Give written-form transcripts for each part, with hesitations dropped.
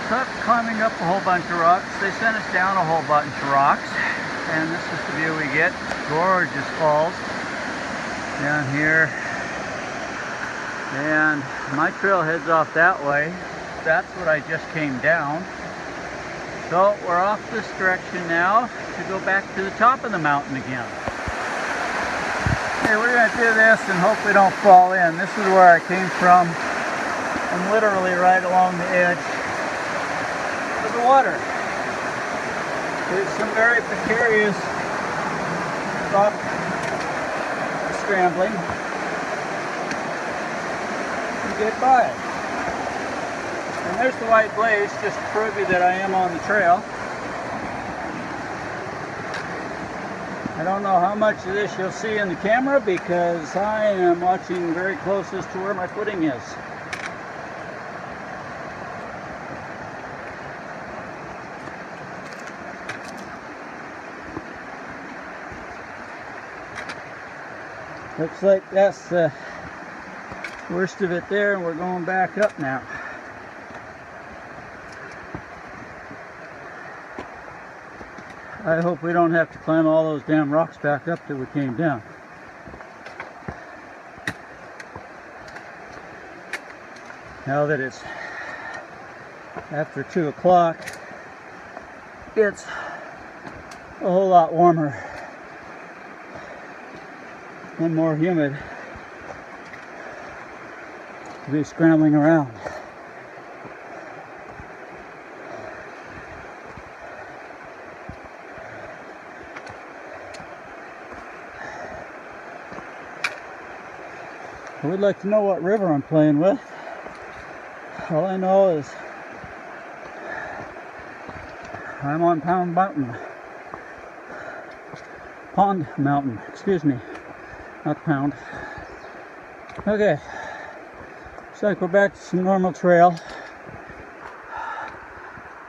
So after climbing up a whole bunch of rocks, they sent us down a whole bunch of rocks. And this is the view we get. Gorgeous falls down here. And my trail heads off that way. That's what I just came down. So we're off this direction now to go back to the top of the mountain again. Okay, we're going to do this and hope we don't fall in. This is where I came from. I'm literally right along the edge of the water. There's some very precarious rock scrambling to get by. And there's the white blaze, just to prove you that I am on the trail. I don't know how much of this you'll see in the camera because I am watching very close as to where my footing is. Looks like that's the worst of it there, and we're going back up now. I hope we don't have to climb all those damn rocks back up that we came down. Now that it's after 2 o'clock, it's a whole lot warmer and more humid to be scrambling around. I would like to know what river I'm playing with. All I know is I'm on Pond Mountain, excuse me. Not pound. Okay. Looks like we're back to some normal trail.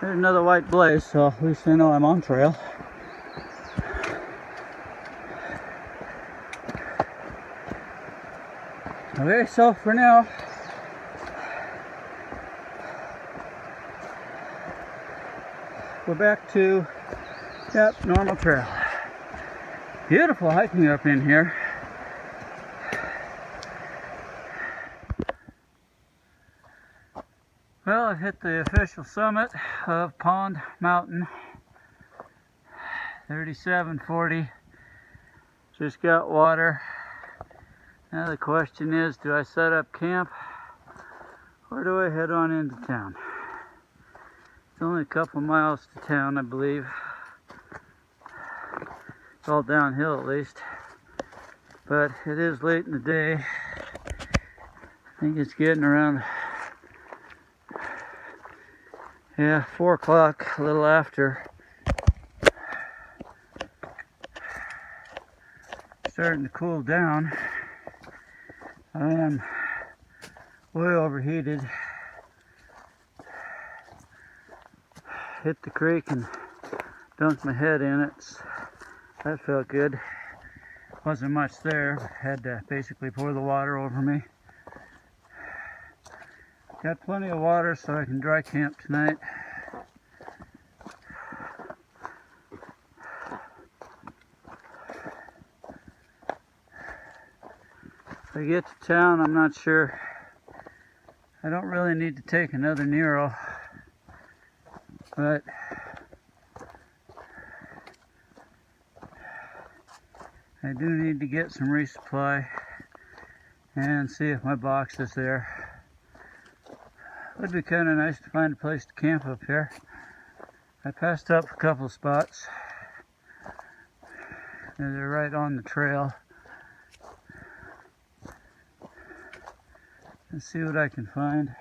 There's another white blaze, so at least I know I'm on trail. Okay, so for now, we're back to, yep, normal trail. Beautiful hiking up in here. Well, I've hit the official summit of Pond Mountain, 3740. Just got water. Now the question is, do I set up camp or do I head on into town? It's only a couple miles to town, I believe. It's all downhill at least. But it is late in the day. I think it's getting around, yeah, 4 o'clock, a little after. Starting to cool down. I am way overheated. Hit the creek and dunked my head in it. That felt good. Wasn't much there. Had to basically pour the water over me. Got plenty of water so I can dry camp tonight. If I get to town, I'm not sure. I don't really need to take another Nero, but I do need to get some resupply and see if my box is there. Would be kind of nice to find a place to camp up here. I passed up a couple of spots. They're right on the trail. Let's see what I can find.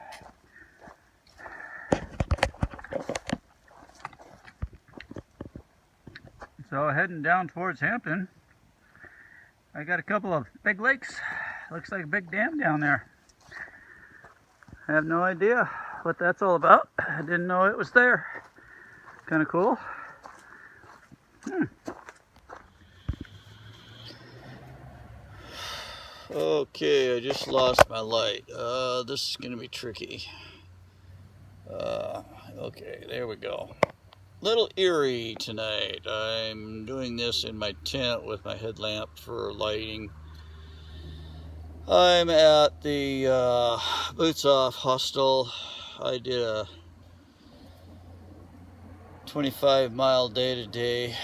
So heading down towards Hampton, I got a couple of big lakes. Looks like a big dam down there. I have no idea what that's all about. I didn't know it was there. Kind of cool. Okay, I just lost my light. This is going to be tricky. Okay, there we go. Little eerie tonight. I'm doing this in my tent with my headlamp for lighting. I'm at the Boots Off Hostel. I did a 25-mile day today.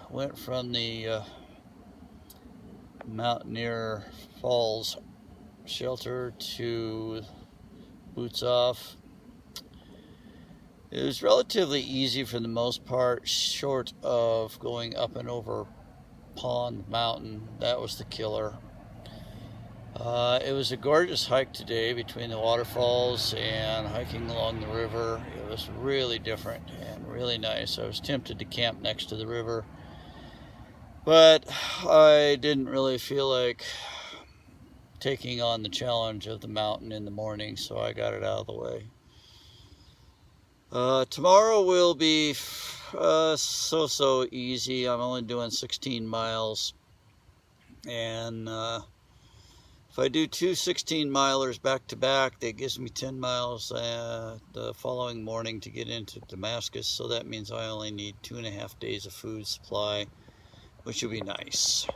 Went from the Mountaineer Falls shelter to Boots Off. It was relatively easy for the most part, short of going up and over Pond Mountain. That was the killer. It was a gorgeous hike today between the waterfalls and hiking along the river. It was really different and really nice. I was tempted to camp next to the river, but I didn't really feel like taking on the challenge of the mountain in the morning, so I got it out of the way. Tomorrow will be so easy. I'm only doing 16 miles, and if I do two 16-milers back to back, that gives me 10 miles the following morning to get into Damascus, so that means I only need 2.5 days of food supply, which would be nice.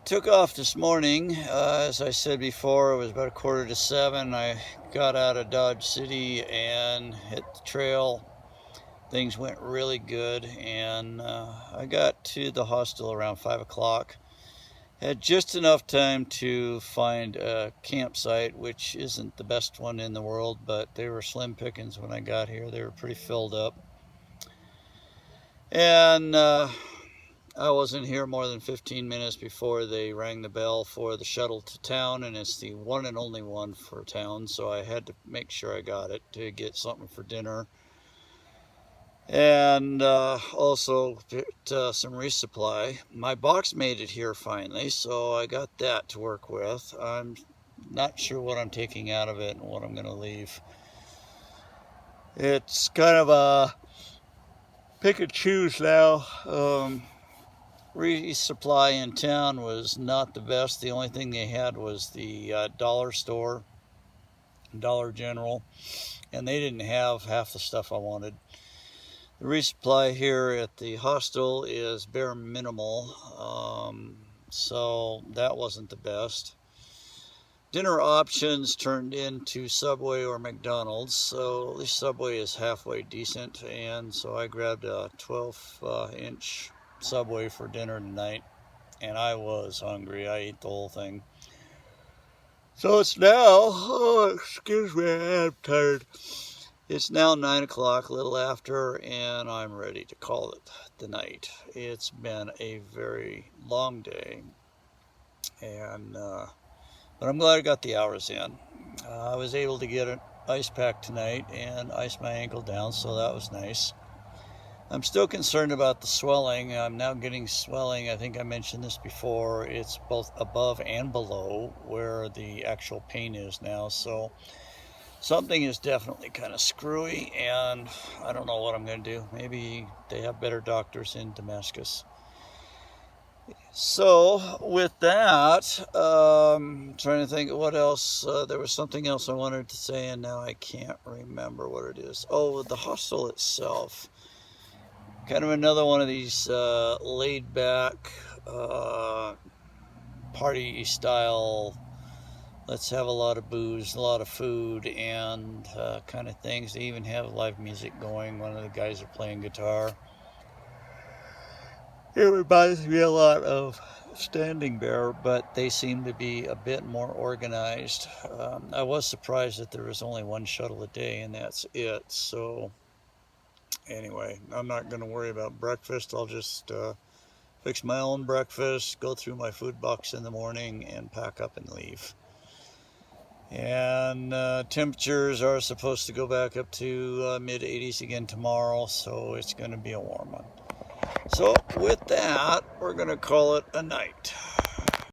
Took off this morning. As I said before, it was about 6:45. I got out of Dodge City and hit the trail. Things went really good, and I got to the hostel around 5 o'clock. Had just enough time to find a campsite, which isn't the best one in the world, but they were slim pickings when I got here. They were pretty filled up. And I wasn't here more than 15 minutes before they rang the bell for the shuttle to town, and it's the one and only one for town, so I had to make sure I got it to get something for dinner. And also some resupply. My box made it here finally, so I got that to work with. I'm not sure what I'm taking out of it and what I'm going to leave. It's kind of a pick and choose now. Resupply in town was not the best. The only thing they had was the dollar store, Dollar General, and they didn't have half the stuff I wanted. The resupply here at the hostel is bare minimal, so that wasn't the best. Dinner options turned into Subway or McDonald's, so at least Subway is halfway decent, and so I grabbed a 12-inch Subway for dinner tonight, and I was hungry. I ate the whole thing. So it's now, excuse me, I'm tired. It's now 9 o'clock, a little after, and I'm ready to call it the night. It's been a very long day, and but I'm glad I got the hours in. I was able to get an ice pack tonight and ice my ankle down, so that was nice. I'm still concerned about the swelling. I'm now getting swelling. I think I mentioned this before. It's both above and below where the actual pain is now, so something is definitely kind of screwy, and I don't know what I'm going to do. Maybe they have better doctors in Damascus. So with that, I'm trying to think of what else. There was something else I wanted to say, and now I can't remember what it is. Oh, the hostel itself. Kind of another one of these laid-back party-style, let's have a lot of booze, a lot of food, and kind of things. They even have live music going. One of the guys are playing guitar. It reminds me a lot of Standing Bear, but they seem to be a bit more organized. I was surprised that there was only one shuttle a day, and that's it. So anyway, I'm not going to worry about breakfast. I'll just fix my own breakfast, go through my food box in the morning, and pack up and leave. And temperatures are supposed to go back up to mid-80s again tomorrow, so it's going to be a warm one. So with that, we're going to call it a night.